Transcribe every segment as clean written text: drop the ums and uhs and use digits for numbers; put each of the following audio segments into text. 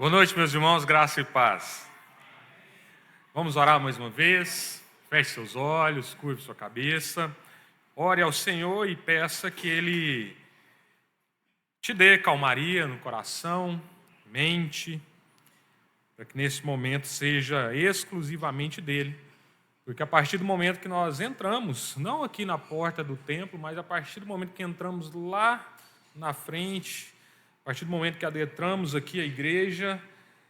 Boa noite, meus irmãos, graça e paz. Vamos orar mais uma vez. Feche seus olhos, curve sua cabeça. Ore ao Senhor e peça que Ele te dê calmaria no coração, mente, para que nesse momento seja exclusivamente dEle. Porque a partir do momento que nós entramos, não aqui na porta do templo, mas a partir do momento que entramos lá na frente, a partir do momento que adentramos aqui a igreja,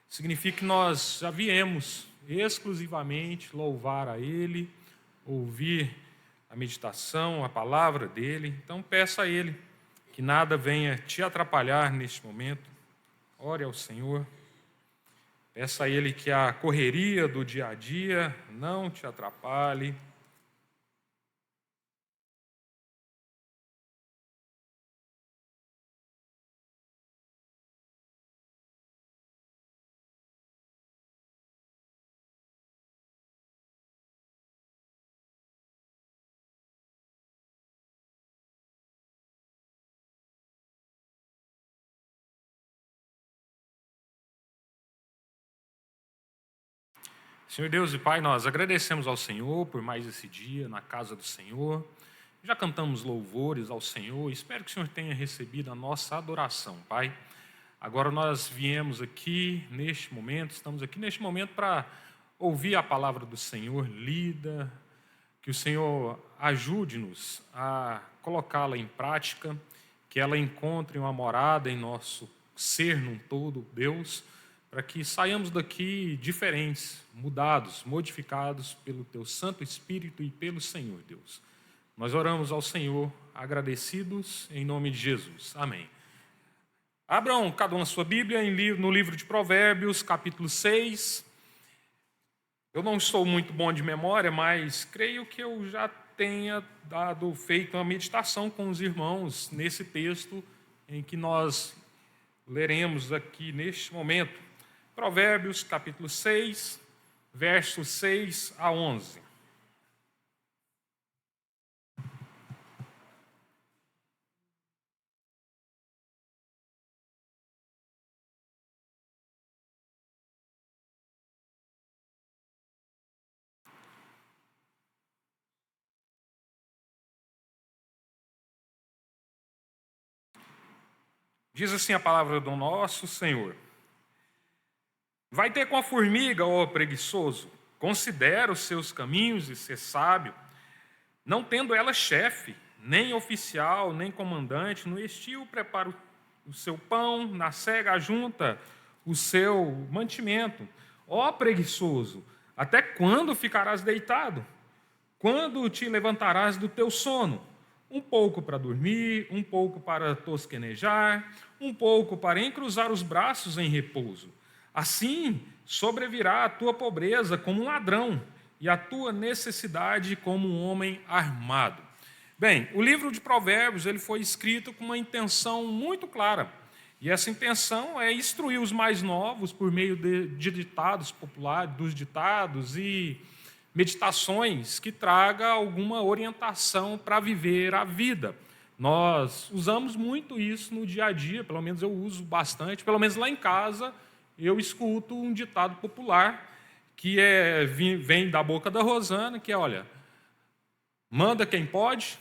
significa que nós já viemos exclusivamente louvar a Ele, ouvir a meditação, a palavra dEle. Então peça a Ele que nada venha te atrapalhar neste momento. Ore ao Senhor. Peça a Ele que a correria do dia a dia não te atrapalhe. Senhor Deus e Pai, nós agradecemos ao Senhor por mais esse dia na casa do Senhor. Já cantamos louvores ao Senhor. Espero que o Senhor tenha recebido a nossa adoração, Pai. Agora nós viemos aqui neste momento, estamos aqui neste momento para ouvir a palavra do Senhor lida, que o Senhor ajude-nos a colocá-la em prática, que ela encontre uma morada em nosso ser num todo, Deus, para que saiamos daqui diferentes, mudados, modificados pelo Teu Santo Espírito e pelo Senhor, Deus. Nós oramos ao Senhor, agradecidos, em nome de Jesus. Amém. Abram cada um a sua Bíblia no livro de Provérbios, capítulo 6. Eu não sou muito bom de memória, mas creio que eu já tenha feito uma meditação com os irmãos nesse texto em que nós leremos aqui neste momento. Provérbios, capítulo 6, versos 6 a 11. Diz assim a palavra do nosso Senhor. Vai ter com a formiga, ó preguiçoso, considera os seus caminhos e ser sábio, não tendo ela chefe, nem oficial, nem comandante, no estio prepara o seu pão, na cega ajunta o seu mantimento. Ó preguiçoso, até quando ficarás deitado? Quando te levantarás do teu sono? Um pouco para dormir, um pouco para tosquenejar, um pouco para encruzar os braços em repouso. Assim sobrevirá a tua pobreza como um ladrão e a tua necessidade como um homem armado. Bem, o livro de Provérbios ele foi escrito com uma intenção muito clara. E essa intenção é instruir os mais novos por meio de ditados populares, dos ditados e meditações que traga alguma orientação para viver a vida. Nós usamos muito isso no dia a dia, pelo menos eu uso bastante, pelo menos lá em casa eu escuto um ditado popular que vem da boca da Rosana, que é, olha, manda quem pode,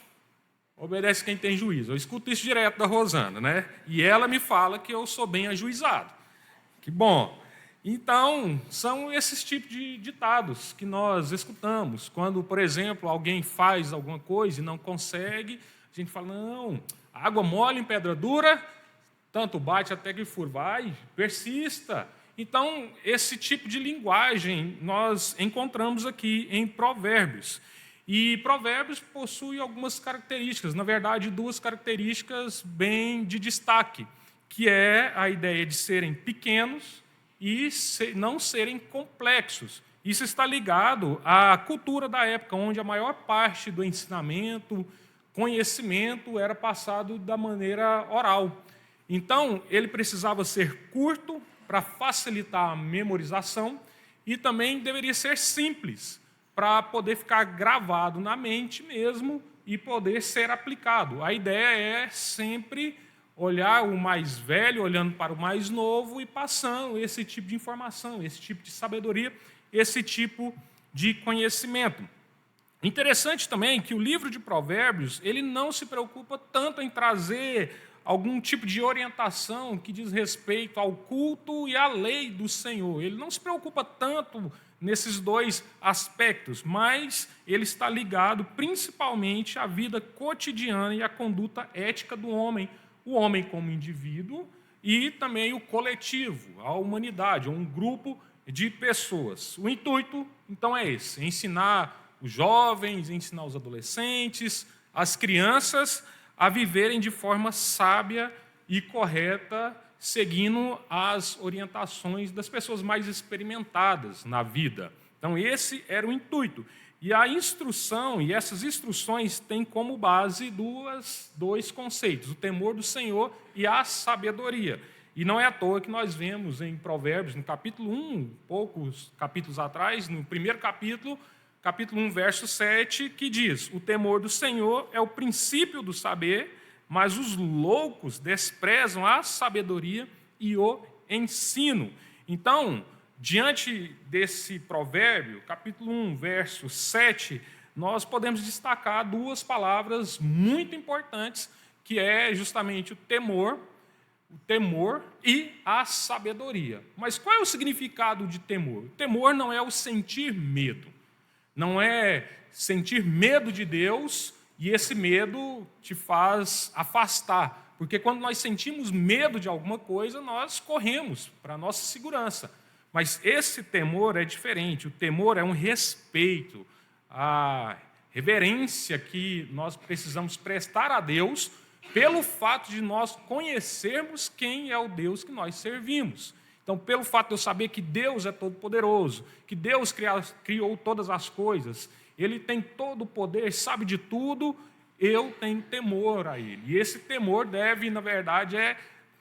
obedece quem tem juízo. Eu escuto isso direto da Rosana, né? E ela me fala que eu sou bem ajuizado. Que bom. Então, são esses tipos de ditados que nós escutamos. Quando, por exemplo, alguém faz alguma coisa e não consegue, a gente fala, não, água mole em pedra dura, tanto bate até que fura. Vai, persista. Então, esse tipo de linguagem nós encontramos aqui em Provérbios. E Provérbios possui algumas características, na verdade, duas características bem de destaque, que é a ideia de serem pequenos e não serem complexos. Isso está ligado à cultura da época, onde a maior parte do ensinamento, conhecimento era passado da maneira oral. Então, ele precisava ser curto para facilitar a memorização e também deveria ser simples para poder ficar gravado na mente mesmo e poder ser aplicado. A ideia é sempre olhar o mais velho, olhando para o mais novo e passando esse tipo de informação, esse tipo de sabedoria, esse tipo de conhecimento. Interessante também que o livro de Provérbios, ele não se preocupa tanto em trazer algum tipo de orientação que diz respeito ao culto e à lei do Senhor. Ele não se preocupa tanto nesses dois aspectos, mas ele está ligado principalmente à vida cotidiana e à conduta ética do homem, o homem como indivíduo e também o coletivo, a humanidade, um grupo de pessoas. O intuito, então, é esse: ensinar os jovens, ensinar os adolescentes, as crianças a viverem de forma sábia e correta, seguindo as orientações das pessoas mais experimentadas na vida. Então, esse era o intuito. E a instrução, e essas instruções têm como base dois conceitos: o temor do Senhor e a sabedoria. E não é à toa que nós vemos em Provérbios, no capítulo 1, poucos capítulos atrás, no primeiro capítulo 1, verso 7, que diz: o temor do Senhor é o princípio do saber, mas os loucos desprezam a sabedoria e o ensino. Então, diante desse provérbio, capítulo 1, verso 7, nós podemos destacar duas palavras muito importantes, que é justamente o temor e a sabedoria. Mas qual é o significado de temor? O temor não é o sentir medo. Não é sentir medo de Deus e esse medo te faz afastar. Porque quando nós sentimos medo de alguma coisa, nós corremos para a nossa segurança. Mas esse temor é diferente. O temor é um respeito, a reverência que nós precisamos prestar a Deus pelo fato de nós conhecermos quem é o Deus que nós servimos. Então, pelo fato de eu saber que Deus é todo-poderoso, que Deus criou todas as coisas, Ele tem todo o poder, sabe de tudo, eu tenho temor a Ele. E esse temor deve, na verdade,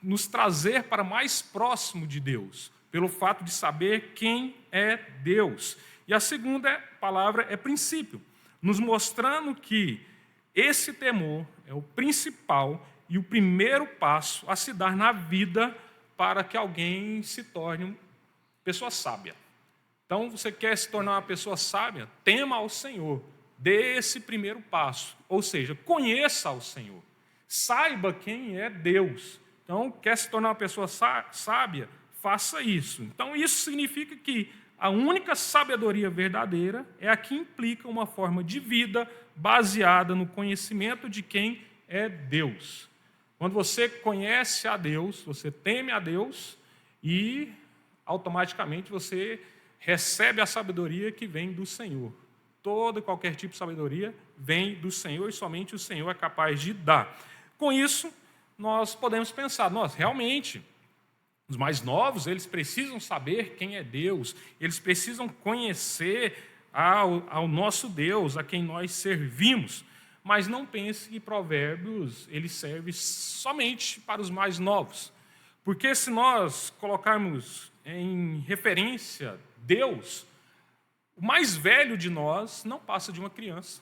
nos trazer para mais próximo de Deus, pelo fato de saber quem é Deus. E a segunda palavra é princípio, nos mostrando que esse temor é o principal e o primeiro passo a se dar na vida para que alguém se torne uma pessoa sábia. Então, você quer se tornar uma pessoa sábia? Tema ao Senhor. Dê esse primeiro passo. Ou seja, conheça ao Senhor. Saiba quem é Deus. Então, quer se tornar uma pessoa sábia? Faça isso. Então, isso significa que a única sabedoria verdadeira é a que implica uma forma de vida baseada no conhecimento de quem é Deus. Quando você conhece a Deus, você teme a Deus e automaticamente você recebe a sabedoria que vem do Senhor. Toda e qualquer tipo de sabedoria vem do Senhor e somente o Senhor é capaz de dar. Com isso, nós podemos pensar, realmente, os mais novos, eles precisam saber quem é Deus, eles precisam conhecer ao nosso Deus, a quem nós servimos. Mas não pense que Provérbios ele serve somente para os mais novos. Porque se nós colocarmos em referência Deus, o mais velho de nós não passa de uma criança.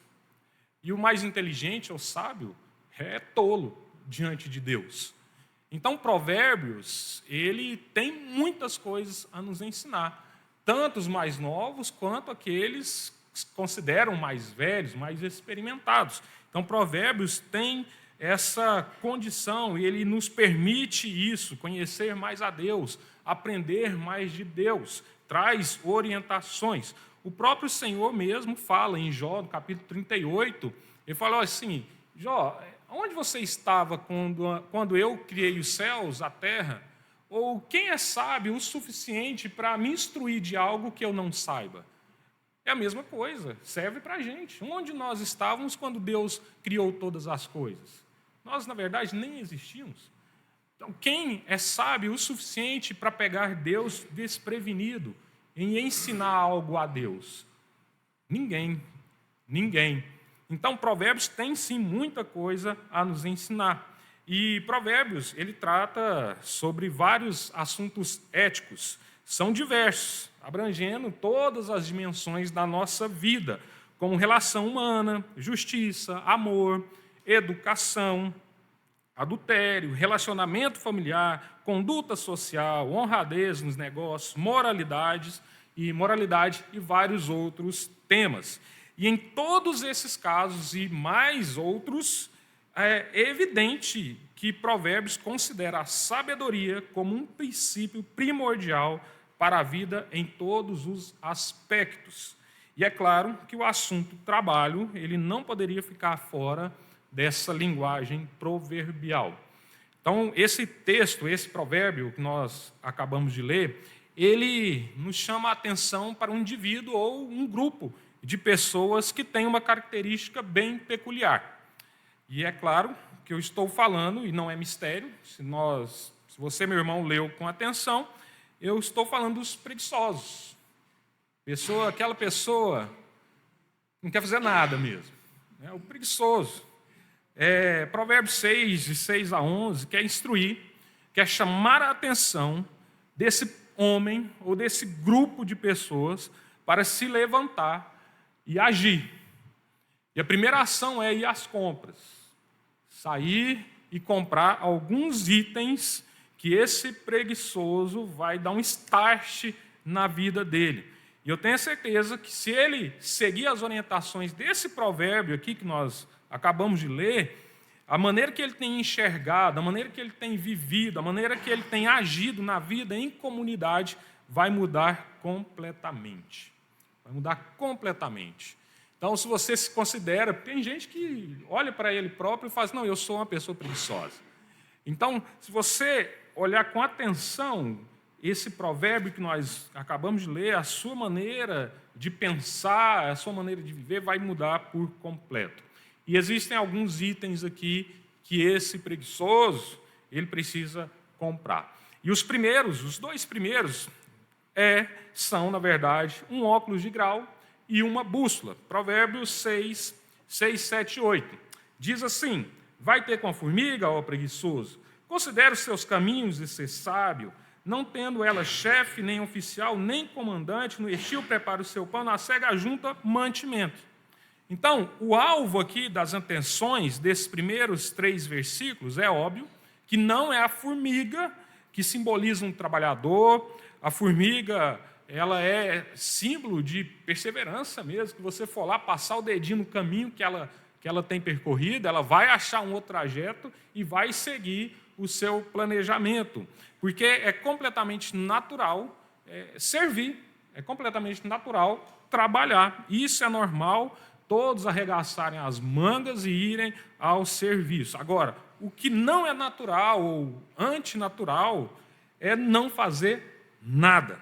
E o mais inteligente ou sábio é tolo diante de Deus. Então, Provérbios, ele tem muitas coisas a nos ensinar. Tanto os mais novos, quanto aqueles que se consideram mais velhos, mais experimentados. Então, Provérbios tem essa condição, e ele nos permite isso, conhecer mais a Deus, aprender mais de Deus, traz orientações. O próprio Senhor mesmo fala em Jó, no capítulo 38, ele fala assim: Jó, onde você estava quando eu criei os céus, a terra? Ou quem é sábio o suficiente para me instruir de algo que eu não saiba? É a mesma coisa, serve para a gente. Onde nós estávamos quando Deus criou todas as coisas? Nós, na verdade, nem existíamos. Então, quem é sábio o suficiente para pegar Deus desprevenido e ensinar algo a Deus? Ninguém. Então, Provérbios tem, sim, muita coisa a nos ensinar. E Provérbios, ele trata sobre vários assuntos éticos. São diversos, abrangendo todas as dimensões da nossa vida, como relação humana, justiça, amor, educação, adultério, relacionamento familiar, conduta social, honradez nos negócios, moralidade e vários outros temas. E em todos esses casos e mais outros, é evidente que Provérbios considera a sabedoria como um princípio primordial para a vida em todos os aspectos. E é claro que o assunto trabalho ele não poderia ficar fora dessa linguagem proverbial. Então, esse texto, esse provérbio que nós acabamos de ler, ele nos chama a atenção para um indivíduo ou um grupo de pessoas que tem uma característica bem peculiar. E é claro que eu estou falando, e não é mistério, se você, meu irmão, leu com atenção, eu estou falando dos preguiçosos. Aquela pessoa não quer fazer nada mesmo. É o preguiçoso. Provérbios 6, de 6 a 11, quer instruir, quer chamar a atenção desse homem ou desse grupo de pessoas para se levantar e agir. E a primeira ação é ir às compras. Sair e comprar alguns itens que esse preguiçoso vai dar um start na vida dele. E eu tenho certeza que se ele seguir as orientações desse provérbio aqui que nós acabamos de ler, a maneira que ele tem enxergado, a maneira que ele tem vivido, a maneira que ele tem agido na vida em comunidade vai mudar completamente. Vai mudar completamente. Então, se você se considera, tem gente que olha para ele próprio e fala assim, não, eu sou uma pessoa preguiçosa. Então, se você olhar com atenção esse provérbio que nós acabamos de ler, a sua maneira de pensar, a sua maneira de viver vai mudar por completo. E existem alguns itens aqui que esse preguiçoso ele precisa comprar. E os dois primeiros, são, na verdade, um óculos de grau e uma bússola. Provérbios 6, 7 e 8. Diz assim, vai ter com a formiga, ó preguiçoso, considera os seus caminhos e ser sábio, não tendo ela chefe, nem oficial, nem comandante, no estio prepara o seu pão, na cega junta mantimento. Então, o alvo aqui das atenções desses primeiros 3 versículos é óbvio que não é a formiga que simboliza um trabalhador. A formiga, ela é símbolo de perseverança mesmo, que você for lá passar o dedinho no caminho que ela tem percorrido, ela vai achar um outro trajeto e vai seguir o seu planejamento, porque é completamente natural servir, é completamente natural trabalhar. Isso é normal, todos arregaçarem as mangas e irem ao serviço. Agora, o que não é natural ou antinatural é não fazer nada.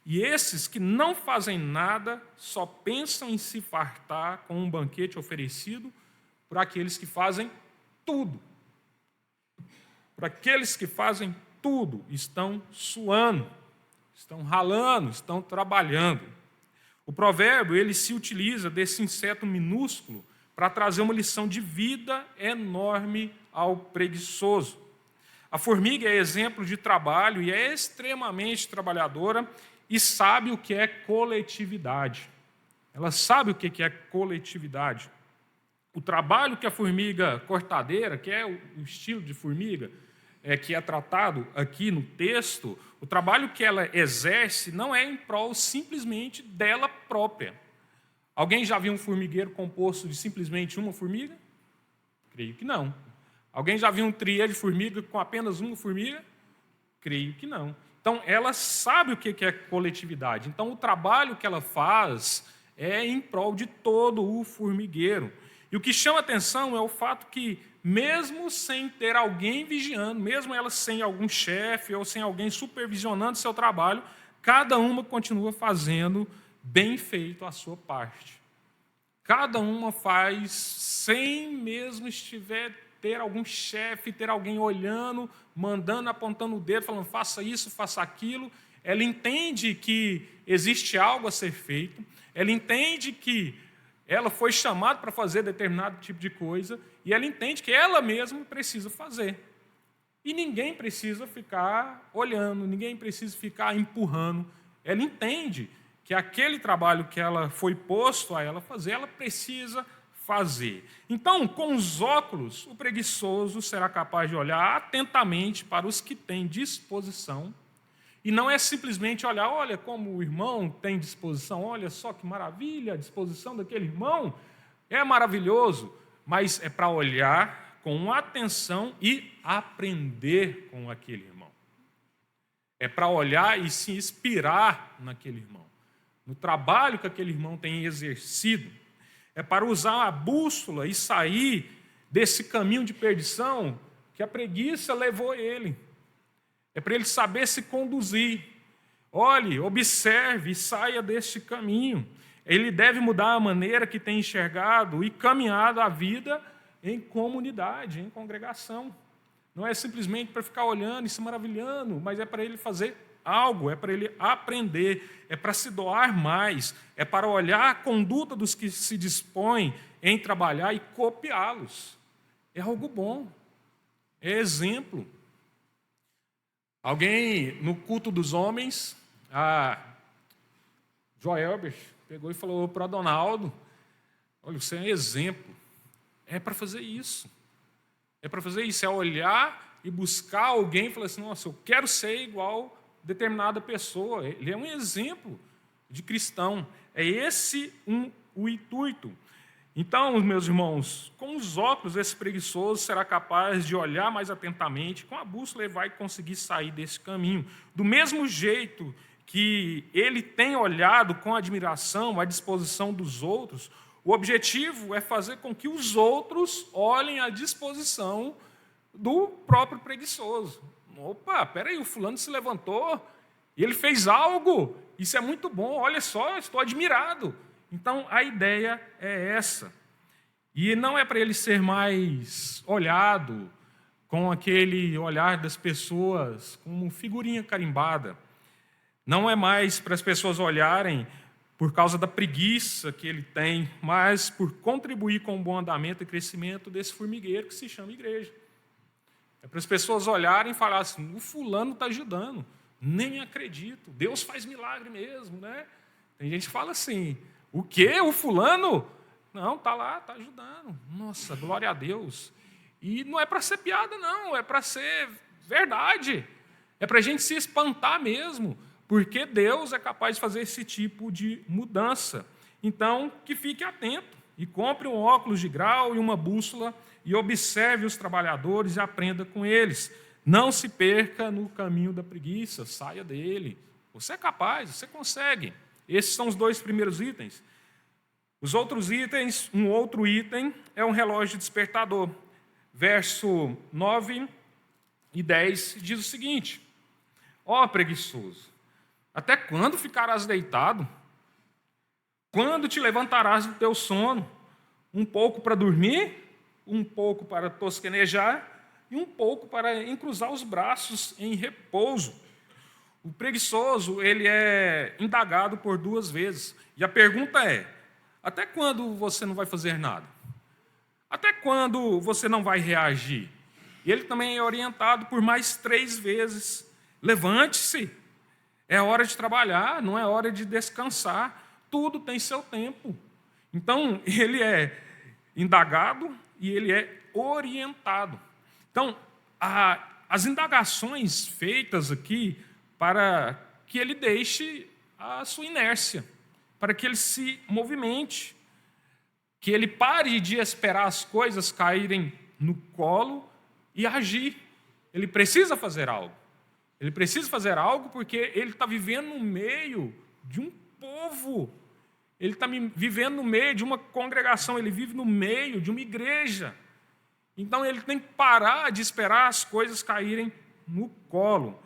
E esses que não fazem nada só pensam em se fartar com um banquete oferecido por aqueles que fazem tudo. Por aqueles que fazem tudo, estão suando, estão ralando, estão trabalhando. O provérbio ele se utiliza desse inseto minúsculo para trazer uma lição de vida enorme ao preguiçoso. A formiga é exemplo de trabalho e é extremamente trabalhadora e sabe o que é coletividade. Ela sabe o que é coletividade. O trabalho que a formiga cortadeira, que é o estilo de formiga, que é tratado aqui no texto, o trabalho que ela exerce não é em prol simplesmente dela própria. Alguém já viu um formigueiro composto de simplesmente uma formiga? Creio que não. Alguém já viu um triê de formiga com apenas uma formiga? Creio que não. Então, ela sabe o que é coletividade. Então, o trabalho que ela faz é em prol de todo o formigueiro. E o que chama atenção é o fato que, mesmo sem ter alguém vigiando, mesmo ela sem algum chefe ou sem alguém supervisionando seu trabalho, cada uma continua fazendo bem feito a sua parte. Cada uma faz sem mesmo ter algum chefe, ter alguém olhando, mandando, apontando o dedo, falando faça isso, faça aquilo. Ela entende que existe algo a ser feito, ela entende que ela foi chamada para fazer determinado tipo de coisa e ela entende que ela mesma precisa fazer. E ninguém precisa ficar olhando, ninguém precisa ficar empurrando. Ela entende que aquele trabalho que ela foi posto a ela fazer, ela precisa fazer. Então, com os óculos, o preguiçoso será capaz de olhar atentamente para os que têm disposição. E não é simplesmente olhar, olha como o irmão tem disposição, olha só que maravilha, a disposição daquele irmão é maravilhoso, mas é para olhar com atenção e aprender com aquele irmão. É para olhar e se inspirar naquele irmão, no trabalho que aquele irmão tem exercido. É para usar a bússola e sair desse caminho de perdição que a preguiça levou ele. É para ele saber se conduzir. Olhe, observe e saia deste caminho. Ele deve mudar a maneira que tem enxergado e caminhado a vida em comunidade, em congregação. Não é simplesmente para ficar olhando e se maravilhando, mas é para ele fazer algo, é para ele aprender, é para se doar mais, é para olhar a conduta dos que se dispõem em trabalhar e copiá-los. É algo bom, é exemplo. Alguém no culto dos homens, a Joelber, pegou e falou para Donaldo, olha, você é um exemplo, é para fazer isso. É para fazer isso, é olhar e buscar alguém e falar assim, nossa, eu quero ser igual a determinada pessoa. Ele é um exemplo de cristão. É esse o intuito. Então, meus irmãos, com os óculos, esse preguiçoso será capaz de olhar mais atentamente, com a bússola ele vai conseguir sair desse caminho. Do mesmo jeito que ele tem olhado com admiração a disposição dos outros, o objetivo é fazer com que os outros olhem a disposição do próprio preguiçoso. Opa, peraí, o fulano se levantou e ele fez algo, isso é muito bom, olha só, estou admirado. Então, a ideia é essa. E não é para ele ser mais olhado com aquele olhar das pessoas como figurinha carimbada. Não é mais para as pessoas olharem por causa da preguiça que ele tem, mas por contribuir com o bom andamento e crescimento desse formigueiro que se chama igreja. É para as pessoas olharem e falar assim, o fulano está ajudando, nem acredito, Deus faz milagre mesmo, né? Tem gente que fala assim, o quê? O fulano? Não, está lá, está ajudando. Nossa, glória a Deus. E não é para ser piada, não, é para ser verdade. É para a gente se espantar mesmo, porque Deus é capaz de fazer esse tipo de mudança. Então, que fique atento e compre um óculos de grau e uma bússola e observe os trabalhadores e aprenda com eles. Não se perca no caminho da preguiça, saia dele. Você é capaz, você consegue. Esses são os dois primeiros itens. Os outros itens, um outro item é um relógio despertador. Verso 9 e 10 diz o seguinte, ó preguiçoso, até quando ficarás deitado? Quando te levantarás do teu sono? Um pouco para dormir, um pouco para tosquenejar e um pouco para encruzar os braços em repouso. O preguiçoso, ele é indagado por 2 vezes. E a pergunta é, até quando você não vai fazer nada? Até quando você não vai reagir? E ele também é orientado por mais 3 vezes. Levante-se. É hora de trabalhar, não é hora de descansar. Tudo tem seu tempo. Então, ele é indagado e ele é orientado. Então, as indagações feitas aqui para que ele deixe a sua inércia, para que ele se movimente, que ele pare de esperar as coisas caírem no colo e agir. Ele precisa fazer algo. Ele precisa fazer algo porque ele está vivendo no meio de um povo. Ele está vivendo no meio de uma congregação, ele vive no meio de uma igreja. Então ele tem que parar de esperar as coisas caírem no colo.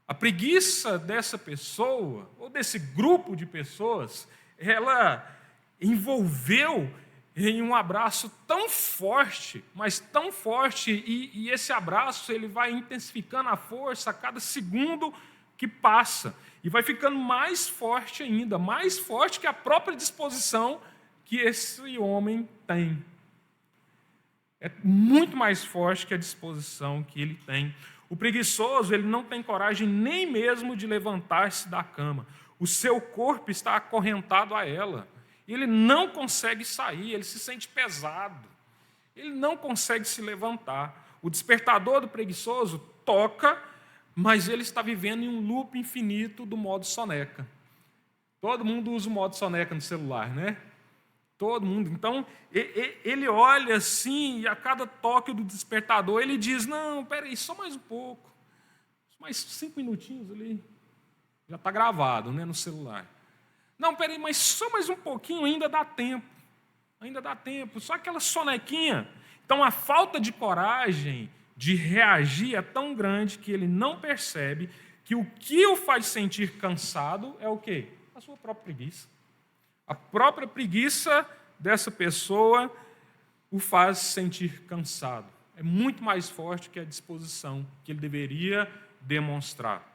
A preguiça dessa pessoa, ou desse grupo de pessoas, ela envolveu em um abraço tão forte, mas tão forte, e esse abraço ele vai intensificando a força a cada segundo que passa, e vai ficando mais forte ainda, mais forte que a própria disposição que esse homem tem. É muito mais forte que a disposição que ele tem. O preguiçoso, ele não tem coragem nem mesmo de levantar-se da cama. O seu corpo está acorrentado a ela. E ele não consegue sair, ele se sente pesado. Ele não consegue se levantar. O despertador do preguiçoso toca, mas ele está vivendo em um loop infinito do modo soneca. Todo mundo usa o modo soneca no celular, né? Todo mundo. Então, ele olha assim, e a cada toque do despertador, ele diz, não, peraí, só mais um pouco. Mais 5 minutinhos ali. Já está gravado, né, no celular. Não, peraí, mas só mais um pouquinho, ainda dá tempo. Ainda dá tempo. Só aquela sonequinha. Então, a falta de coragem de reagir é tão grande que ele não percebe que o que o faz sentir cansado é o quê? A sua própria preguiça. A própria preguiça dessa pessoa o faz sentir cansado. É muito mais forte que a disposição que ele deveria demonstrar.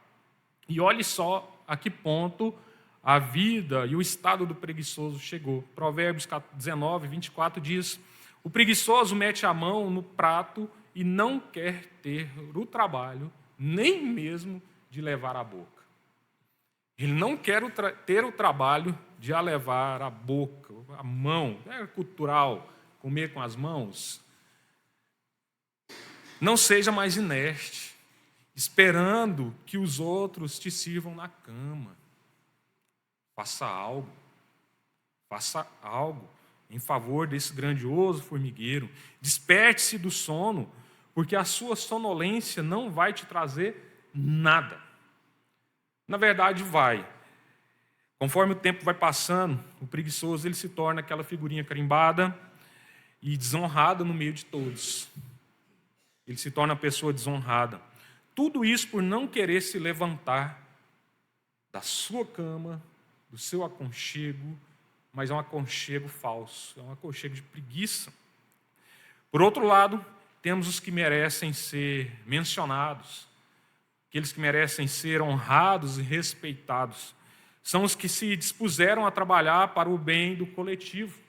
E olhe só a que ponto a vida e o estado do preguiçoso chegou. Provérbios 19, 24 diz, o preguiçoso mete a mão no prato e não quer ter o trabalho, nem mesmo de levar à boca. Ele não quer ter o trabalho de a levar à boca, à mão. É cultural, comer com as mãos. Não seja mais inerte, esperando que os outros te sirvam na cama. Faça algo. Faça algo em favor desse grandioso formigueiro. Desperte-se do sono, porque a sua sonolência não vai te trazer nada. Na verdade, vai. Conforme o tempo vai passando, o preguiçoso ele se torna aquela figurinha carimbada e desonrada no meio de todos. Ele se torna uma pessoa desonrada. Tudo isso por não querer se levantar da sua cama, do seu aconchego, mas é um aconchego falso, é um aconchego de preguiça. Por outro lado, temos os que merecem ser mencionados, aqueles que merecem ser honrados e respeitados. São os que se dispuseram a trabalhar para o bem do coletivo.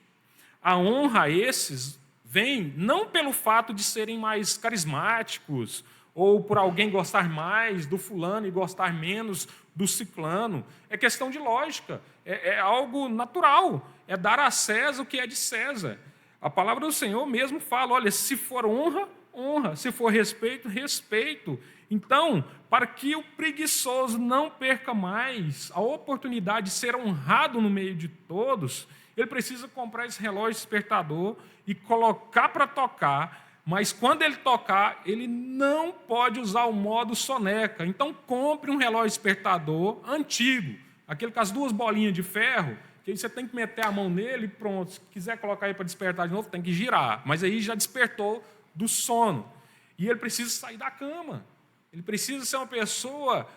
A honra a esses vem não pelo fato de serem mais carismáticos, ou por alguém gostar mais do fulano e gostar menos do ciclano. É questão de lógica, é algo natural, é dar a César o que é de César. A palavra do Senhor mesmo fala, olha, se for honra, honra, se for respeito, respeito. Então, para que o preguiçoso não perca mais a oportunidade de ser honrado no meio de todos, ele precisa comprar esse relógio despertador e colocar para tocar, mas quando ele tocar, ele não pode usar o modo soneca. Então, compre um relógio despertador antigo, aquele com as 2 bolinhas de ferro, que aí você tem que meter a mão nele e pronto. Se quiser colocar aí para despertar de novo, tem que girar. Mas aí já despertou do sono. E ele precisa sair da cama. Ele precisa ser uma pessoa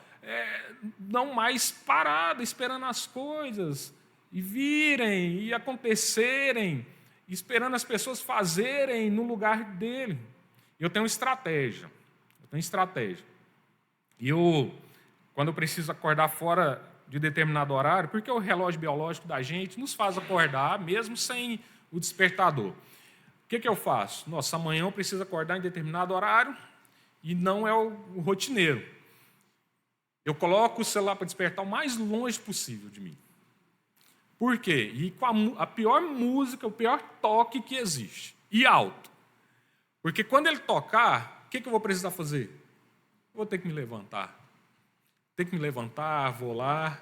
não mais parada, esperando as coisas e virem e acontecerem, esperando as pessoas fazerem no lugar dele. Eu tenho estratégia. E quando eu preciso acordar fora de determinado horário, porque o relógio biológico da gente nos faz acordar mesmo sem o despertador. O que eu faço? Nossa, amanhã eu preciso acordar em determinado horário e não é o rotineiro. Eu coloco o celular para despertar o mais longe possível de mim. Por quê? E com a pior música, o pior toque que existe. E alto. Porque quando ele tocar, o que eu vou precisar fazer? Eu vou ter que me levantar. Vou lá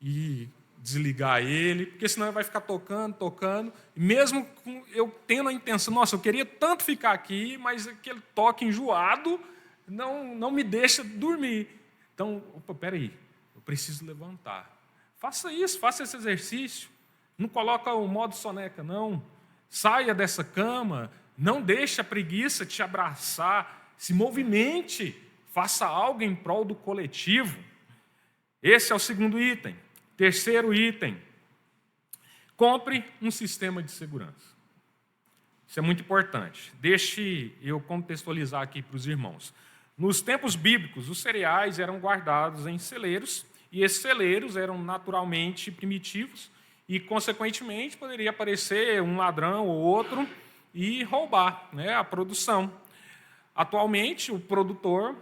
e desligar ele, porque senão ele vai ficar tocando, e mesmo eu tendo a intenção, nossa, eu queria tanto ficar aqui, mas aquele toque enjoado não me deixa dormir. Então, peraí, eu preciso levantar. Faça isso, faça esse exercício. Não coloca o modo soneca, não. Saia dessa cama, não deixe a preguiça te abraçar, se movimente, faça algo em prol do coletivo. Esse é o segundo item. Terceiro item, compre um sistema de segurança. Isso é muito importante. Deixe eu contextualizar aqui para os irmãos. Nos tempos bíblicos, os cereais eram guardados em celeiros, e esses celeiros eram naturalmente primitivos, e, consequentemente, poderia aparecer um ladrão ou outro e roubar, né, a produção. Atualmente, o produtor,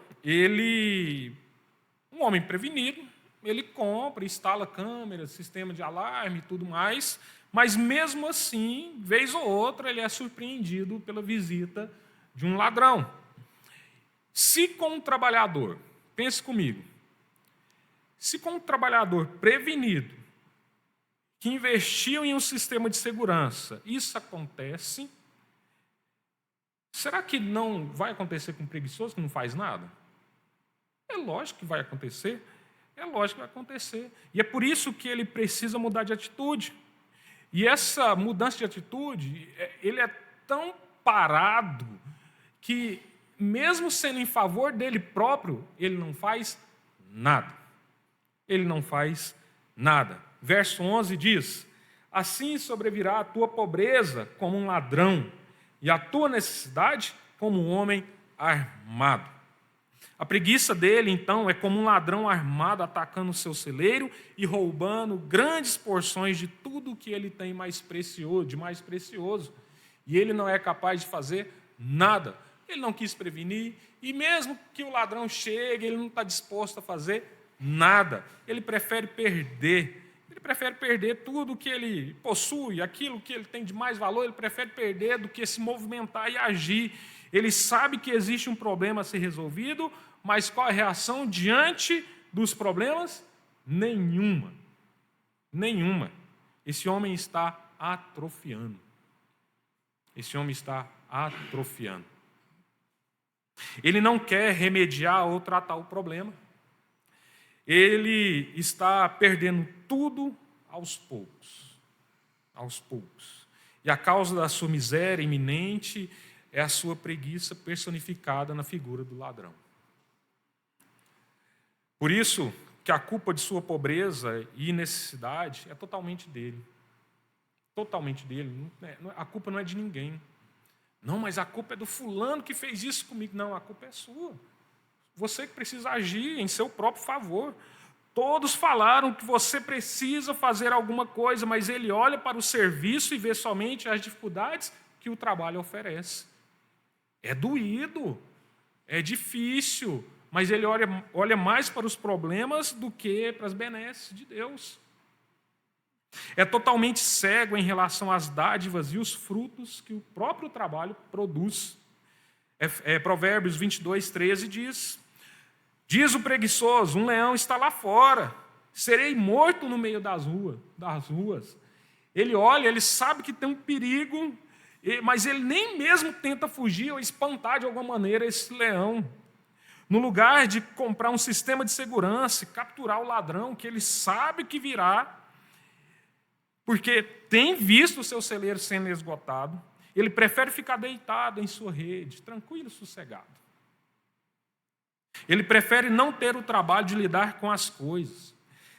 um homem prevenido, ele compra, instala câmeras, sistema de alarme e tudo mais, Mas mesmo assim, vez ou outra, ele é surpreendido pela visita de um ladrão. Se com um trabalhador, pense comigo, se com um trabalhador prevenido, que investiu em um sistema de segurança, isso acontece, será que não vai acontecer com um preguiçoso que não faz nada? É lógico que vai acontecer. É lógico que vai acontecer. E é por isso que ele precisa mudar de atitude. E essa mudança de atitude, ele é tão parado que, mesmo sendo em favor dele próprio, ele não faz nada. Ele não faz nada. Verso 11 diz: assim sobrevirá a tua pobreza como um ladrão, e a tua necessidade como um homem armado. A preguiça dele, então, é como um ladrão armado atacando o seu celeiro e roubando grandes porções de tudo que ele tem de mais precioso. E ele não é capaz de fazer nada. Ele não quis prevenir, e mesmo que o ladrão chegue, ele não está disposto a fazer nada. Ele prefere perder. Ele prefere perder tudo que ele possui, aquilo que ele tem de mais valor, ele prefere perder do que se movimentar e agir. Ele sabe que existe um problema a ser resolvido, mas qual a reação diante dos problemas? Nenhuma. Nenhuma. Esse homem está atrofiando. Esse homem está atrofiando. Ele não quer remediar ou tratar o problema. Ele está perdendo tudo aos poucos. Aos poucos. E a causa da sua miséria iminente é a sua preguiça personificada na figura do ladrão. Por isso que a culpa de sua pobreza e necessidade é totalmente dele. Totalmente dele. A culpa não é de ninguém. Não, mas a culpa é do fulano que fez isso comigo. Não, a culpa é sua. Você que precisa agir em seu próprio favor. Todos falaram que você precisa fazer alguma coisa, mas ele olha para o serviço e vê somente as dificuldades que o trabalho oferece. É doído, é difícil, mas ele olha mais para os problemas do que para as benesses de Deus. É totalmente cego em relação às dádivas e os frutos que o próprio trabalho produz. Provérbios 22, 13 diz o preguiçoso: um leão está lá fora, serei morto no meio das ruas. Ele olha, ele sabe que tem um perigo, mas ele nem mesmo tenta fugir ou espantar de alguma maneira esse leão. No lugar de comprar um sistema de segurança e capturar o ladrão, que ele sabe que virá, porque tem visto o seu celeiro sendo esgotado, ele prefere ficar deitado em sua rede, tranquilo e sossegado. Ele prefere não ter o trabalho de lidar com as coisas.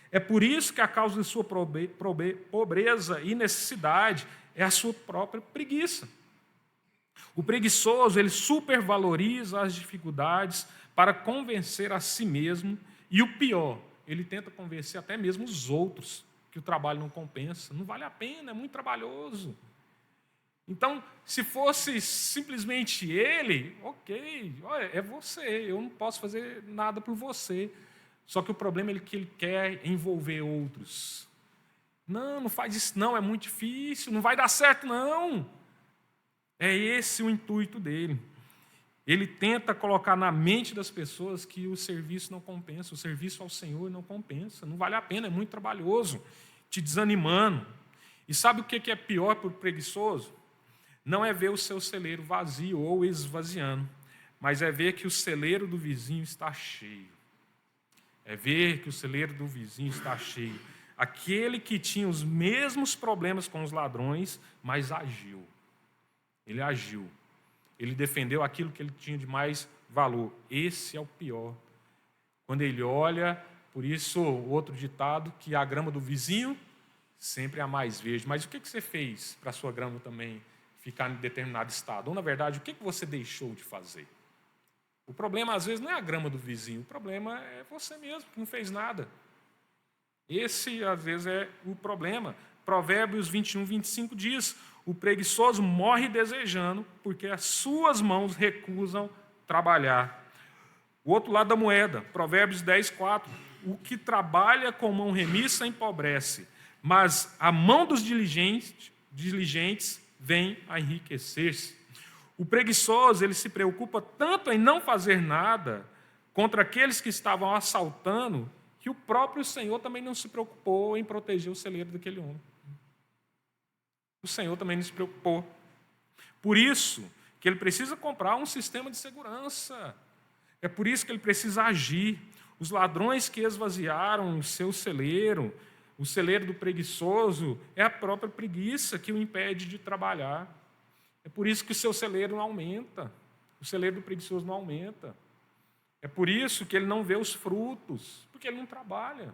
É por isso que a causa de sua pobreza e necessidade é a sua própria preguiça. O preguiçoso, ele supervaloriza as dificuldades para convencer a si mesmo, e o pior, ele tenta convencer até mesmo os outros que o trabalho não compensa, não vale a pena, é muito trabalhoso. Então, se fosse simplesmente ele, ok, olha, é você, eu não posso fazer nada por você. Só que o problema é que ele quer envolver outros. Não faz isso não, é muito difícil, não vai dar certo não. É esse o intuito dele. Ele tenta colocar na mente das pessoas que o serviço não compensa, o serviço ao Senhor não compensa, não vale a pena, é muito trabalhoso, te desanimando. E sabe o que é pior para o preguiçoso? Não é ver o seu celeiro vazio ou esvaziando, mas é ver que o celeiro do vizinho está cheio. É ver que o celeiro do vizinho está cheio. Aquele que tinha os mesmos problemas com os ladrões, mas agiu. Ele agiu. Ele defendeu aquilo que ele tinha de mais valor. Esse é o pior. Quando ele olha, por isso o outro ditado, que a grama do vizinho sempre é a mais verde. Mas o que você fez para a sua grama também ficar em determinado estado? Ou, na verdade, o que você deixou de fazer? O problema, às vezes, não é a grama do vizinho. O problema é você mesmo, que não fez nada. Esse, às vezes, é o problema. Provérbios 21, 25 diz: o preguiçoso morre desejando, porque as suas mãos recusam trabalhar. O outro lado da moeda, Provérbios 10, 4. O que trabalha com mão remissa empobrece, mas a mão dos diligentes vem a enriquecer-se. O preguiçoso, ele se preocupa tanto em não fazer nada contra aqueles que estavam assaltando, que o próprio Senhor também não se preocupou em proteger o celeiro daquele homem. O Senhor também não se preocupou. Por isso que ele precisa comprar um sistema de segurança. É por isso que ele precisa agir. Os ladrões que esvaziaram o seu celeiro, o celeiro do preguiçoso, é a própria preguiça que o impede de trabalhar. É por isso que o seu celeiro não aumenta. O celeiro do preguiçoso não aumenta. É por isso que ele não vê os frutos, porque ele não trabalha.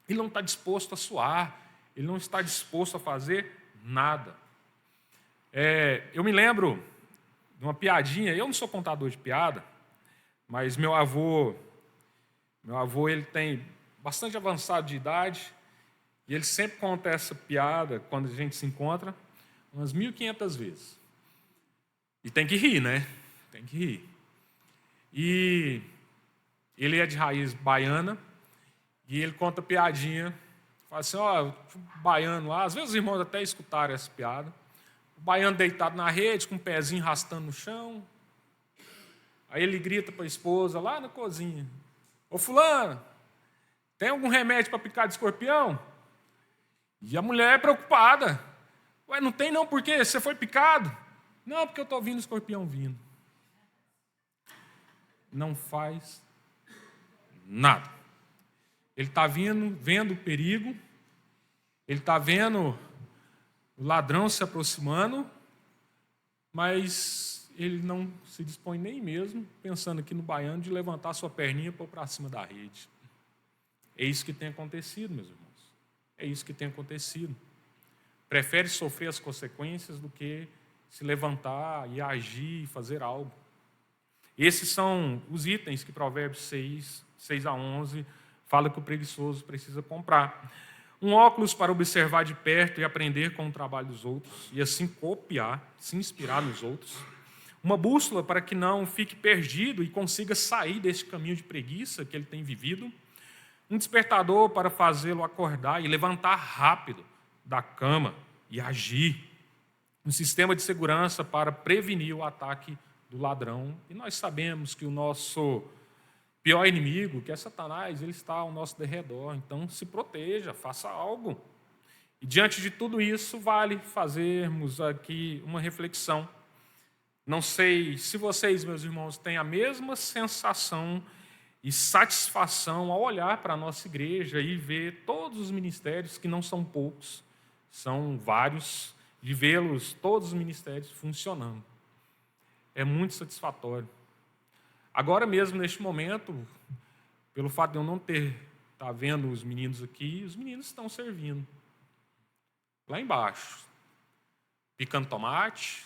Ele não está disposto a suar, ele não está disposto a fazer nada. Eu me lembro de uma piadinha, eu não sou contador de piada, mas meu avô ele tem bastante avançado de idade, e ele sempre conta essa piada quando a gente se encontra, umas 1.500 vezes. E tem que rir, né? Tem que rir. E ele é de raiz baiana, e ele conta piadinha, fala assim, ó, o baiano lá, às vezes os irmãos até escutaram essa piada, o baiano deitado na rede, com o pezinho arrastando no chão, aí ele grita para a esposa lá na cozinha, ô fulano, tem algum remédio para picar de escorpião? E a mulher é preocupada, ué, não tem não, por quê? Você foi picado? Não, porque eu estou vendo o escorpião vindo. Não faz nada. Ele está vendo o perigo, ele está vendo o ladrão se aproximando, mas ele não se dispõe nem mesmo, pensando aqui no baiano, de levantar sua perninha e pôr para cima da rede. É isso que tem acontecido, meus irmãos. É isso que tem acontecido. Prefere sofrer as consequências do que se levantar e agir e fazer algo. Esses são os itens que Provérbios 6-11 fala que o preguiçoso precisa comprar. Um óculos para observar de perto e aprender com o trabalho dos outros, e assim copiar, se inspirar nos outros. Uma bússola para que não fique perdido e consiga sair desse caminho de preguiça que ele tem vivido. Um despertador para fazê-lo acordar e levantar rápido da cama e agir. Um sistema de segurança para prevenir o ataque do ladrão. E nós sabemos que o nosso pior inimigo, que é Satanás, ele está ao nosso derredor. Então, se proteja, faça algo. E diante de tudo isso, vale fazermos aqui uma reflexão. Não sei se vocês, meus irmãos, têm a mesma sensação e satisfação ao olhar para a nossa igreja e ver todos os ministérios, que não são poucos, são vários, de vê-los, todos os ministérios funcionando. É muito satisfatório. Agora mesmo, neste momento, pelo fato de eu não estar vendo os meninos aqui, os meninos estão servindo. Lá embaixo, picando tomate,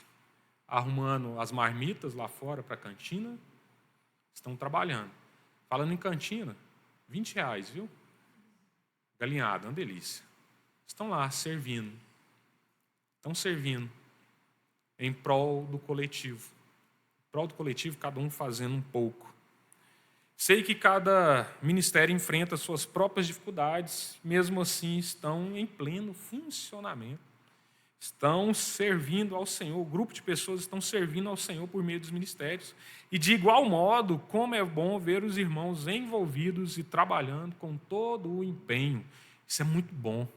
arrumando as marmitas lá fora para a cantina, estão trabalhando. Falando em cantina, R$20, viu? Galinhada, uma delícia. Estão lá servindo. Estão servindo em prol do coletivo. Em prol do coletivo, cada um fazendo um pouco. Sei que cada ministério enfrenta suas próprias dificuldades, mesmo assim estão em pleno funcionamento. Estão servindo ao Senhor, o grupo de pessoas estão servindo ao Senhor por meio dos ministérios. E de igual modo, como é bom ver os irmãos envolvidos e trabalhando com todo o empenho. Isso é muito bom.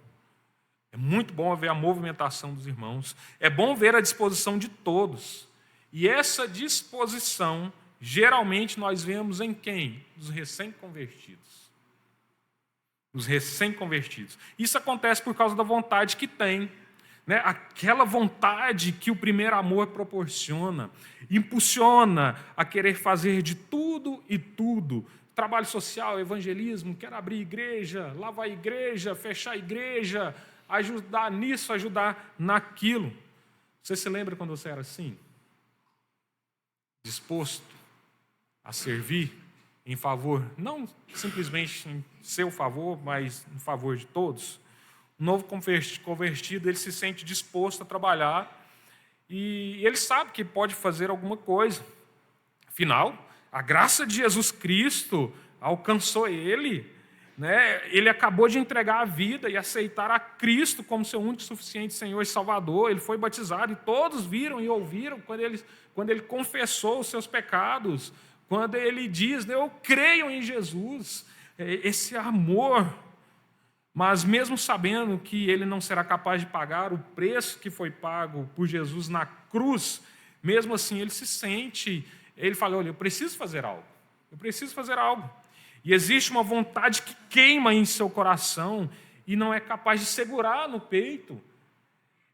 É muito bom ver a movimentação dos irmãos. É bom ver a disposição de todos. E essa disposição, geralmente nós vemos em quem? Nos recém-convertidos. Os recém-convertidos. Isso acontece por causa da vontade que tem. Né? Aquela vontade que o primeiro amor proporciona, impulsiona a querer fazer de tudo e tudo. Trabalho social, evangelismo, quero abrir igreja, lavar a igreja, fechar a igreja, ajudar nisso, ajudar naquilo. Você se lembra quando você era assim? Disposto a servir em favor, não simplesmente em seu favor, mas em favor de todos? O novo convertido, ele se sente disposto a trabalhar e ele sabe que pode fazer alguma coisa. Afinal, a graça de Jesus Cristo alcançou ele né? Ele acabou de entregar a vida e aceitar a Cristo como seu único e suficiente Senhor e Salvador. Ele foi batizado e todos viram e ouviram quando ele confessou os seus pecados, quando ele diz, eu creio em Jesus. Esse amor, mas mesmo sabendo que ele não será capaz de pagar o preço que foi pago por Jesus na cruz, mesmo assim ele se sente, ele fala, olha, eu preciso fazer algo, eu preciso fazer algo. E existe uma vontade que queima em seu coração e não é capaz de segurar no peito.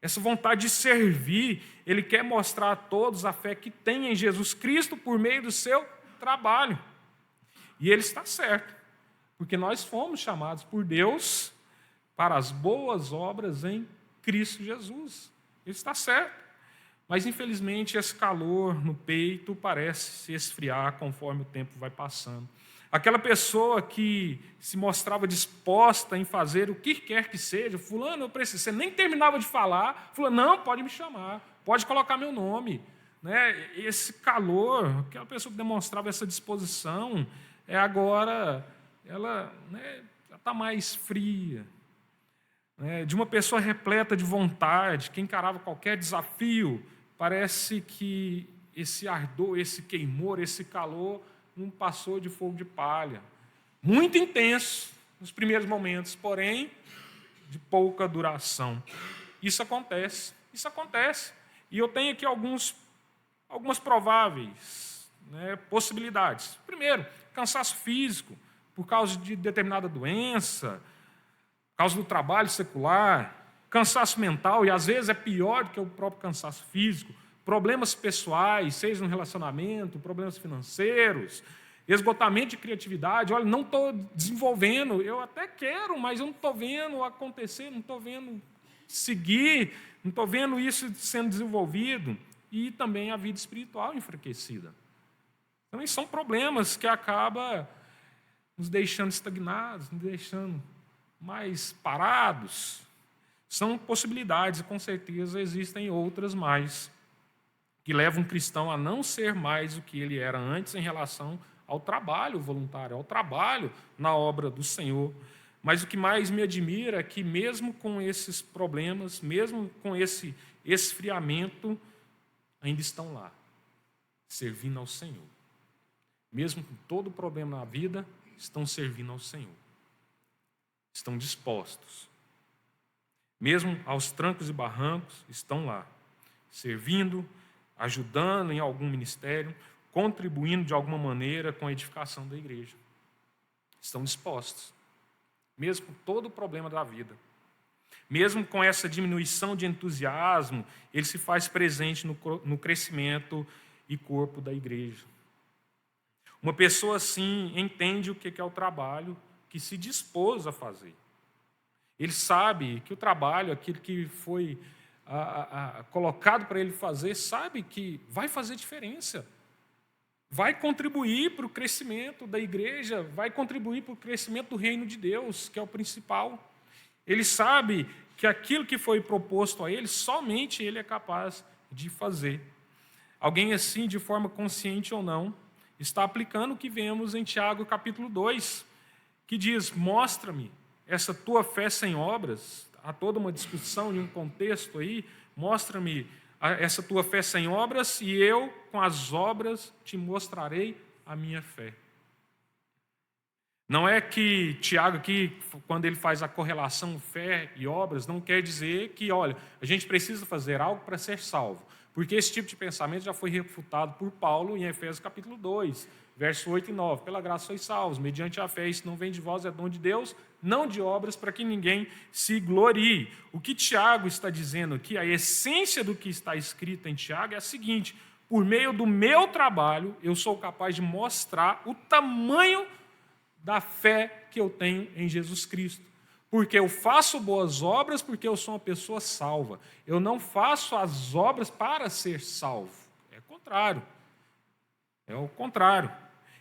Essa vontade de servir, ele quer mostrar a todos a fé que tem em Jesus Cristo por meio do seu trabalho. E ele está certo, porque nós fomos chamados por Deus para as boas obras em Cristo Jesus. Ele está certo. Mas, infelizmente, esse calor no peito parece se esfriar conforme o tempo vai passando. Aquela pessoa que se mostrava disposta em fazer o que quer que seja, fulano, eu preciso, você nem terminava de falar, fulano, não, pode me chamar, pode colocar meu nome. Né? Esse calor, aquela pessoa que demonstrava essa disposição, agora ela está mais fria. Né? De uma pessoa repleta de vontade, que encarava qualquer desafio, parece que esse ardor, esse queimor, esse calor não passou de fogo de palha. Muito intenso nos primeiros momentos, porém de pouca duração. Isso acontece. E eu tenho aqui algumas prováveis possibilidades. Primeiro, cansaço físico, por causa de determinada doença, por causa do trabalho secular, cansaço mental, e às vezes é pior do que o próprio cansaço físico, problemas pessoais, seja no relacionamento, problemas financeiros, esgotamento de criatividade. Olha, não estou desenvolvendo, eu até quero, mas eu não estou vendo acontecer, não estou vendo seguir, não estou vendo isso sendo desenvolvido. E também a vida espiritual enfraquecida. Então, são problemas que acabam nos deixando estagnados, nos deixando mais parados. São possibilidades, e com certeza existem outras mais, que levam um cristão a não ser mais o que ele era antes em relação ao trabalho voluntário, ao trabalho na obra do Senhor. Mas o que mais me admira é que, mesmo com esses problemas, mesmo com esse esfriamento, ainda estão lá, servindo ao Senhor. Mesmo com todo o problema na vida, estão servindo ao Senhor. Estão dispostos. Mesmo aos trancos e barrancos, estão lá, servindo, ajudando em algum ministério, contribuindo de alguma maneira com a edificação da igreja. Estão dispostos, mesmo com todo o problema da vida. Mesmo com essa diminuição de entusiasmo, ele se faz presente no crescimento e corpo da igreja. Uma pessoa assim entende o que é o trabalho que se dispôs a fazer. Ele sabe que o trabalho, aquilo que foi colocado para ele fazer, sabe que vai fazer diferença. Vai contribuir para o crescimento da igreja, vai contribuir para o crescimento do reino de Deus, que é o principal. Ele sabe que aquilo que foi proposto a ele, somente ele é capaz de fazer. Alguém assim, de forma consciente ou não, está aplicando o que vemos em Tiago capítulo 2, que diz, mostra-me essa tua fé sem obras. Há toda uma discussão e um contexto aí, mostra-me essa tua fé sem obras e eu, com as obras, te mostrarei a minha fé. Não é que Tiago aqui, quando ele faz a correlação fé e obras, não quer dizer que, olha, a gente precisa fazer algo para ser salvo. Porque esse tipo de pensamento já foi refutado por Paulo em Efésios capítulo 2, versos 8 e 9. Pela graça sois salvos, mediante a fé, isso não vem de vós, é dom de Deus, não de obras, para que ninguém se glorie. O que Tiago está dizendo aqui, a essência do que está escrito em Tiago é a seguinte: por meio do meu trabalho, eu sou capaz de mostrar o tamanho da fé que eu tenho em Jesus Cristo. Porque eu faço boas obras porque eu sou uma pessoa salva. Eu não faço as obras para ser salvo. É o contrário. É o contrário.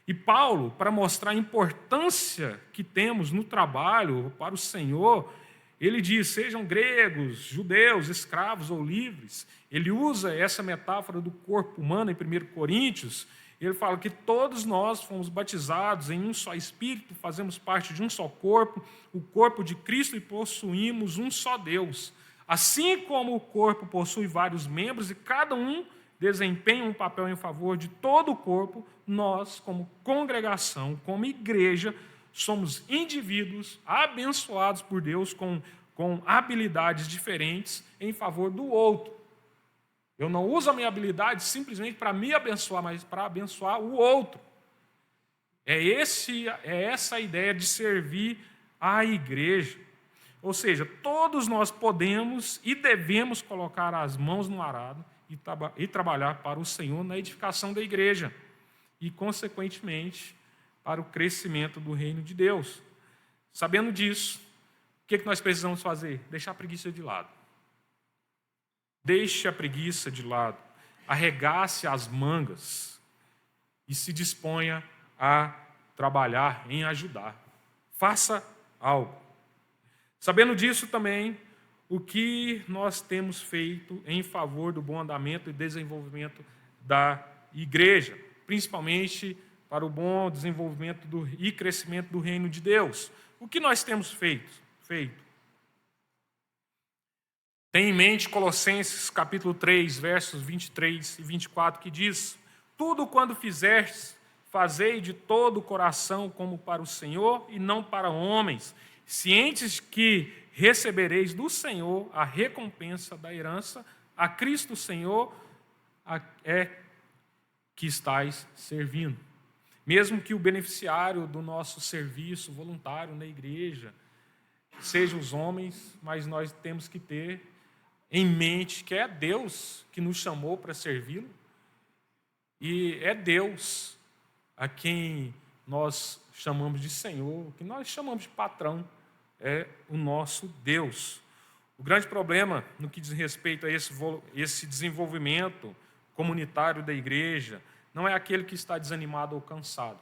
E Paulo, para mostrar a importância que temos no trabalho para o Senhor, ele diz, sejam gregos, judeus, escravos ou livres. Ele usa essa metáfora do corpo humano em 1 Coríntios, Ele fala que todos nós fomos batizados em um só Espírito, fazemos parte de um só corpo, o corpo de Cristo, e possuímos um só Deus. Assim como o corpo possui vários membros e cada um desempenha um papel em favor de todo o corpo, nós, como congregação, como igreja, somos indivíduos abençoados por Deus com habilidades diferentes em favor do outro. Eu não uso a minha habilidade simplesmente para me abençoar, mas para abençoar o outro. É essa a ideia de servir à igreja. Ou seja, todos nós podemos e devemos colocar as mãos no arado e trabalhar para o Senhor na edificação da igreja e, consequentemente, para o crescimento do reino de Deus. Sabendo disso, o que nós precisamos fazer? Deixar a preguiça de lado. Deixe a preguiça de lado, arregace as mangas e se disponha a trabalhar em ajudar. Faça algo. Sabendo disso também, o que nós temos feito em favor do bom andamento e desenvolvimento da igreja, principalmente para o bom desenvolvimento e crescimento do reino de Deus. O que nós temos feito? Tem em mente Colossenses capítulo 3, versos 23 e 24, que diz: tudo quando fizerdes, fazei de todo o coração como para o Senhor e não para homens, cientes que recebereis do Senhor a recompensa da herança, a Cristo Senhor é que estáis servindo. Mesmo que o beneficiário do nosso serviço voluntário na igreja sejam os homens, mas nós temos que ter em mente que é Deus que nos chamou para servi-lo, e é Deus a quem nós chamamos de Senhor, que nós chamamos de patrão, é o nosso Deus. O grande problema no que diz respeito a esse desenvolvimento comunitário da igreja não é aquele que está desanimado ou cansado.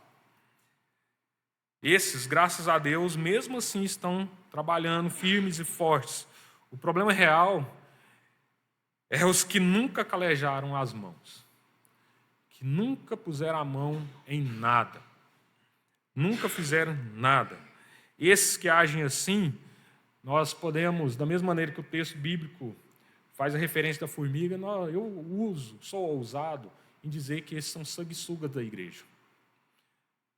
Esses, graças a Deus, mesmo assim estão trabalhando firmes e fortes. O problema real é os que nunca calejaram as mãos, que nunca puseram a mão em nada, nunca fizeram nada. Esses que agem assim, nós podemos, da mesma maneira que o texto bíblico faz a referência da formiga, eu sou ousado em dizer que esses são sanguessugas da igreja.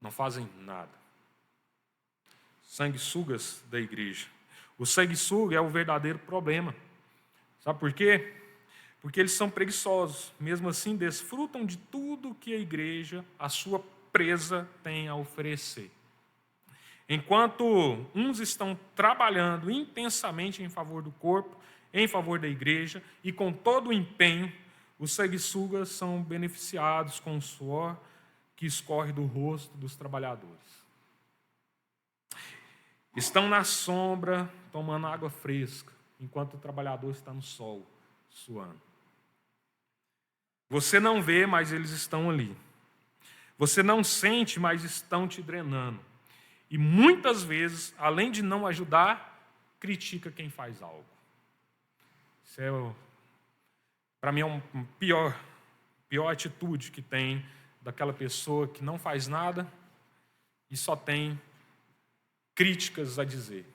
Não fazem nada. Sanguessugas da igreja. O sanguessuga é o verdadeiro problema. Sabe por quê? Porque eles são preguiçosos. Mesmo assim, desfrutam de tudo que a igreja, a sua presa, tem a oferecer. Enquanto uns estão trabalhando intensamente em favor do corpo, em favor da igreja, e com todo o empenho, os sanguessugas são beneficiados com o suor que escorre do rosto dos trabalhadores. Estão na sombra, tomando água fresca, enquanto o trabalhador está no sol, suando. Você não vê, mas eles estão ali. Você não sente, mas estão te drenando. E muitas vezes, além de não ajudar, critica quem faz algo. Isso para mim, é uma pior atitude que tem daquela pessoa que não faz nada e só tem críticas a dizer.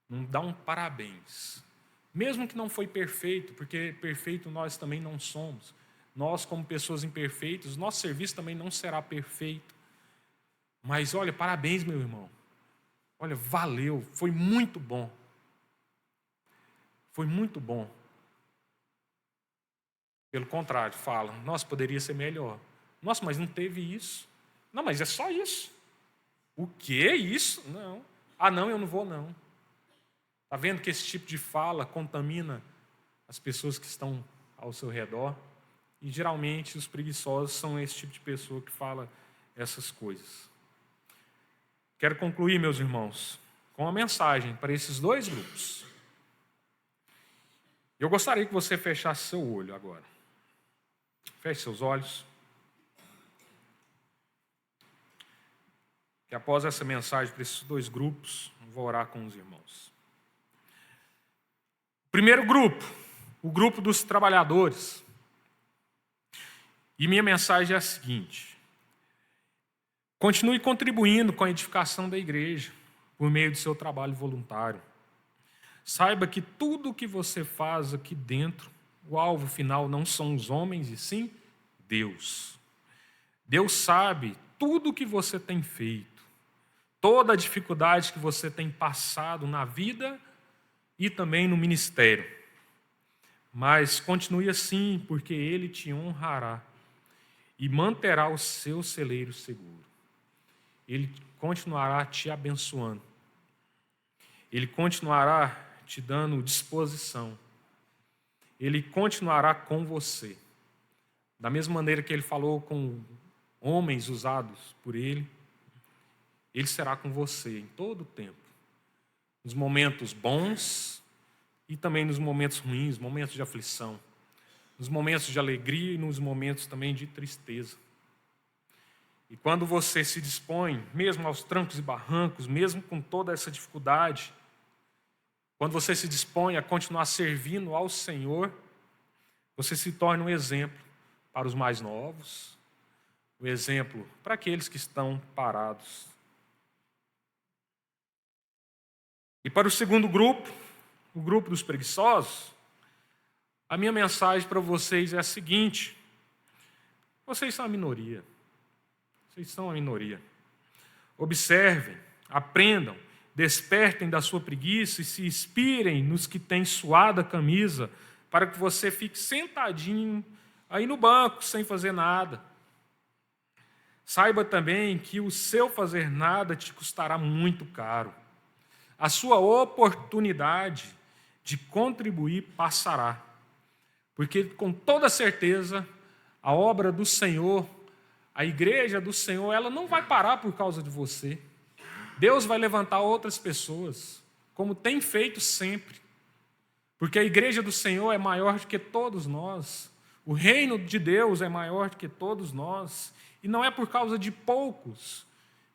Não dá um parabéns. Mesmo que não foi perfeito, porque perfeito nós também não somos. Nós, como pessoas imperfeitas, nosso serviço também não será perfeito. Mas, olha, parabéns, meu irmão. Olha, valeu, foi muito bom. Foi muito bom. Pelo contrário, fala, nossa, poderia ser melhor. Nossa, mas não teve isso. Não, mas é só isso. O que é isso? Não. Ah, não, eu não vou, não. Está vendo que esse tipo de fala contamina as pessoas que estão ao seu redor? E, geralmente, os preguiçosos são esse tipo de pessoa que fala essas coisas. Quero concluir, meus irmãos, com uma mensagem para esses dois grupos. Eu gostaria que você fechasse seu olho agora. Feche seus olhos. Que após essa mensagem para esses dois grupos, eu vou orar com os irmãos. Primeiro grupo, o grupo dos trabalhadores. E minha mensagem é a seguinte: continue contribuindo com a edificação da igreja por meio do seu trabalho voluntário. Saiba que tudo o que você faz aqui dentro, o alvo final não são os homens, e sim Deus. Deus sabe tudo o que você tem feito, toda a dificuldade que você tem passado na vida e também no ministério. Mas continue assim, porque Ele te honrará e manterá o seu celeiro seguro. Ele continuará te abençoando. Ele continuará te dando disposição. Ele continuará com você. Da mesma maneira que Ele falou com homens usados por Ele, Ele será com você em todo o tempo. Nos momentos bons e também nos momentos ruins, momentos de aflição. Nos momentos de alegria e nos momentos também de tristeza. E quando você se dispõe, mesmo aos trancos e barrancos, mesmo com toda essa dificuldade, quando você se dispõe a continuar servindo ao Senhor, você se torna um exemplo para os mais novos, um exemplo para aqueles que estão parados. E para o segundo grupo, o grupo dos preguiçosos, a minha mensagem para vocês é a seguinte: vocês são a minoria. Vocês são a minoria. Observem, aprendam, despertem da sua preguiça e se inspirem nos que têm suado a camisa, para que você fique sentadinho aí no banco, sem fazer nada. Saiba também que o seu fazer nada te custará muito caro. A sua oportunidade de contribuir passará. Porque, com toda certeza, a obra do Senhor, a igreja do Senhor, ela não vai parar por causa de você. Deus vai levantar outras pessoas, como tem feito sempre. Porque a igreja do Senhor é maior do que todos nós. O reino de Deus é maior do que todos nós. E não é por causa de poucos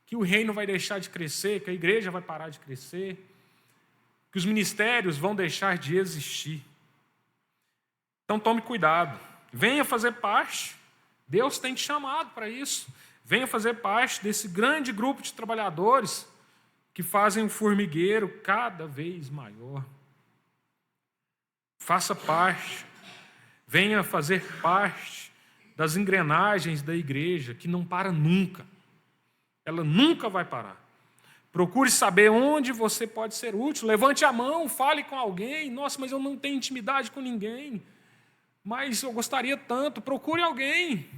que o reino vai deixar de crescer, que a igreja vai parar de crescer, que os ministérios vão deixar de existir. Então tome cuidado, venha fazer parte, Deus tem te chamado para isso, venha fazer parte desse grande grupo de trabalhadores que fazem um formigueiro cada vez maior. Faça parte, venha fazer parte das engrenagens da igreja que não para nunca, ela nunca vai parar. Procure saber onde você pode ser útil, levante a mão, fale com alguém. Nossa, mas eu não tenho intimidade com ninguém. Mas eu gostaria tanto. Procure alguém.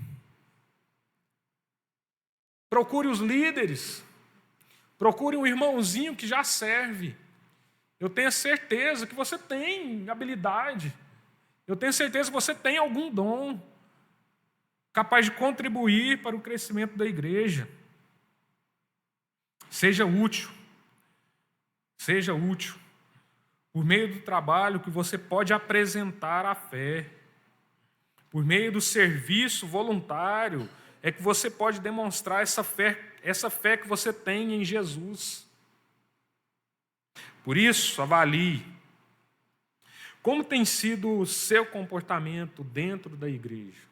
Procure os líderes. Procure um irmãozinho que já serve. Eu tenho certeza que você tem habilidade. Eu tenho certeza que você tem algum dom capaz de contribuir para o crescimento da igreja. Seja útil. Seja útil. Por meio do trabalho que você pode apresentar a fé. Por meio do serviço voluntário, é que você pode demonstrar essa fé que você tem em Jesus. Por isso, avalie como tem sido o seu comportamento dentro da igreja.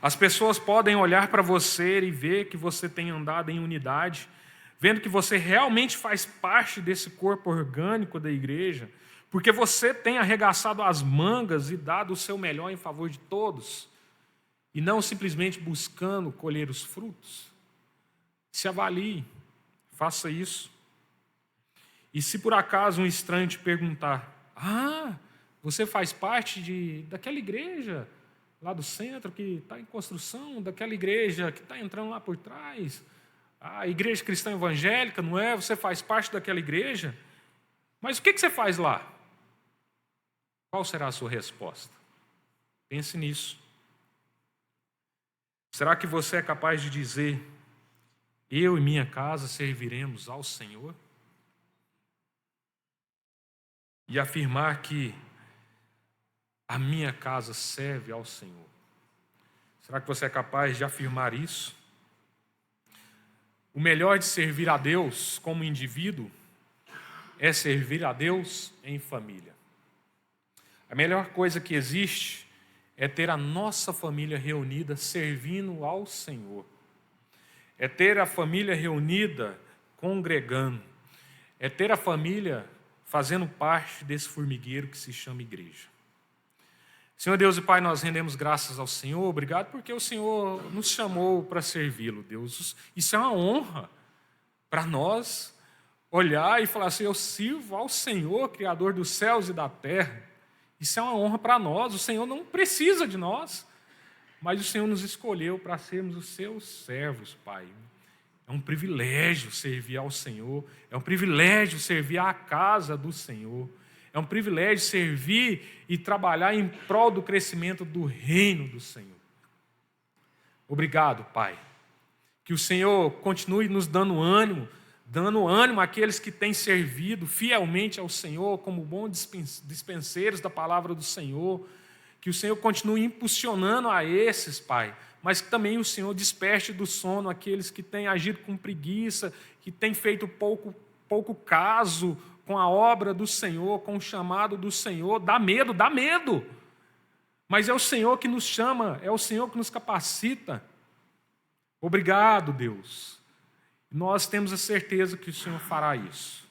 As pessoas podem olhar para você e ver que você tem andado em unidade, vendo que você realmente faz parte desse corpo orgânico da igreja, porque você tem arregaçado as mangas e dado o seu melhor em favor de todos, e não simplesmente buscando colher os frutos. Se avalie, faça isso. E se por acaso um estranho te perguntar: você faz parte daquela igreja lá do centro que está em construção, daquela igreja que está entrando lá por trás, a igreja cristã evangélica, não é? Você faz parte daquela igreja? Mas o que você faz lá? Qual será a sua resposta? Pense nisso. Será que você é capaz de dizer: eu e minha casa serviremos ao Senhor? E afirmar que a minha casa serve ao Senhor. Será que você é capaz de afirmar isso? O melhor de servir a Deus como indivíduo é servir a Deus em família. A melhor coisa que existe é ter a nossa família reunida servindo ao Senhor. É ter a família reunida congregando. É ter a família fazendo parte desse formigueiro que se chama igreja. Senhor Deus e Pai, nós rendemos graças ao Senhor, obrigado porque o Senhor nos chamou para servi-lo, Deus. Isso é uma honra para nós olhar e falar assim, eu sirvo ao Senhor, Criador dos céus e da terra. Isso é uma honra para nós, o Senhor não precisa de nós, mas o Senhor nos escolheu para sermos os seus servos, Pai. É um privilégio servir ao Senhor, é um privilégio servir à casa do Senhor. É um privilégio servir e trabalhar em prol do crescimento do reino do Senhor. Obrigado, Pai. Que o Senhor continue nos dando ânimo àqueles que têm servido fielmente ao Senhor como bons dispenseiros da palavra do Senhor. Que o Senhor continue impulsionando a esses, Pai, mas que também o Senhor desperte do sono aqueles que têm agido com preguiça, que têm feito pouco caso com a obra do Senhor, com o chamado do Senhor. Dá medo, mas é o Senhor que nos chama, é o Senhor que nos capacita. Obrigado, Deus. Nós temos a certeza que o Senhor fará isso.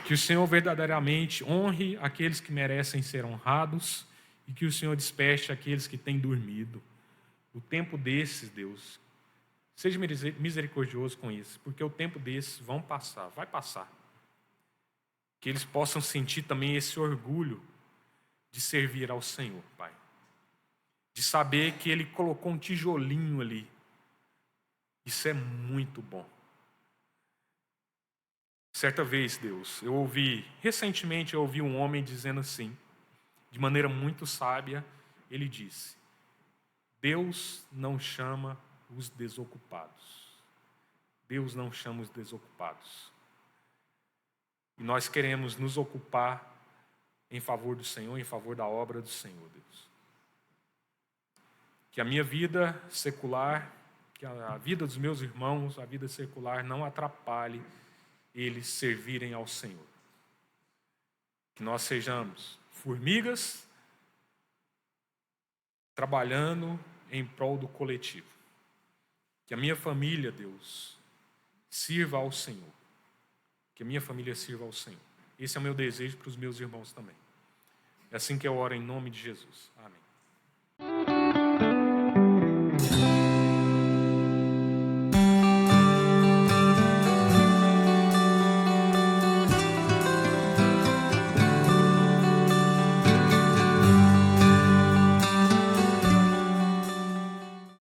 Que o Senhor verdadeiramente honre aqueles que merecem ser honrados e que o Senhor desperte aqueles que têm dormido. O tempo desses, Deus, seja misericordioso com isso, porque o tempo desses vai passar. Que eles possam sentir também esse orgulho de servir ao Senhor, Pai. De saber que Ele colocou um tijolinho ali. Isso é muito bom. Certa vez, Deus, recentemente eu ouvi um homem dizendo assim, de maneira muito sábia, ele disse: Deus não chama os desocupados. Deus não chama os desocupados. E nós queremos nos ocupar em favor do Senhor, em favor da obra do Senhor, Deus. Que a minha vida secular, que a vida dos meus irmãos, a vida secular, não atrapalhe eles servirem ao Senhor. Que nós sejamos formigas trabalhando em prol do coletivo. Que a minha família, Deus, sirva ao Senhor. Que a minha família sirva ao Senhor. Esse é o meu desejo para os meus irmãos também. É assim que eu oro em nome de Jesus. Amém.